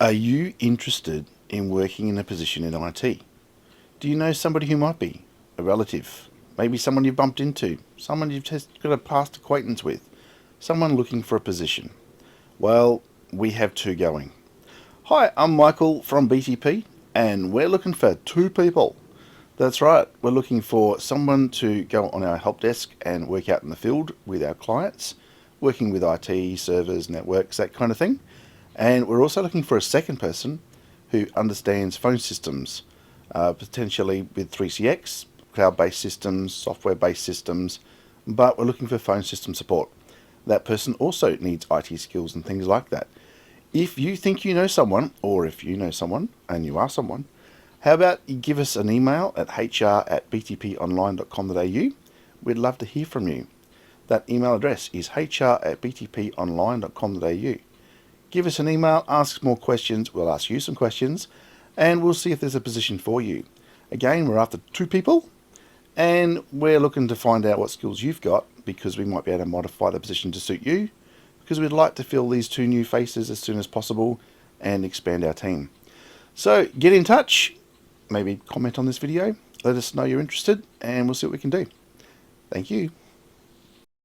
Are you interested in working in a position in IT? Do you know somebody who might be? A relative? Maybe someone you've bumped into? Someone you've just got a past acquaintance with? Someone looking for a position? Well, we have two going. Hi, I'm Michael from BTP, and we're looking for two people. That's right, we're looking for someone to go on our help desk and work out in the field with our clients, working with IT, servers, networks, that kind of thing. And we're also looking for a second person who understands phone systems, potentially with 3CX, cloud-based systems, software-based systems, but we're looking for phone system support. That person also needs IT skills and things like that. If you think you know someone, or if you know someone and you are someone, how about you give us an email at hr@btponline.com.au. We'd love to hear from you. That email address is hr@btponline.com.au. Give us an email, ask more questions, we'll ask you some questions, and we'll see if there's a position for you. Again, we're after two people, and we're looking to find out what skills you've got, because we might be able to modify the position to suit you, because we'd like to fill these two new faces as soon as possible and expand our team. So get in touch, maybe comment on this video, let us know you're interested, and we'll see what we can do. Thank you.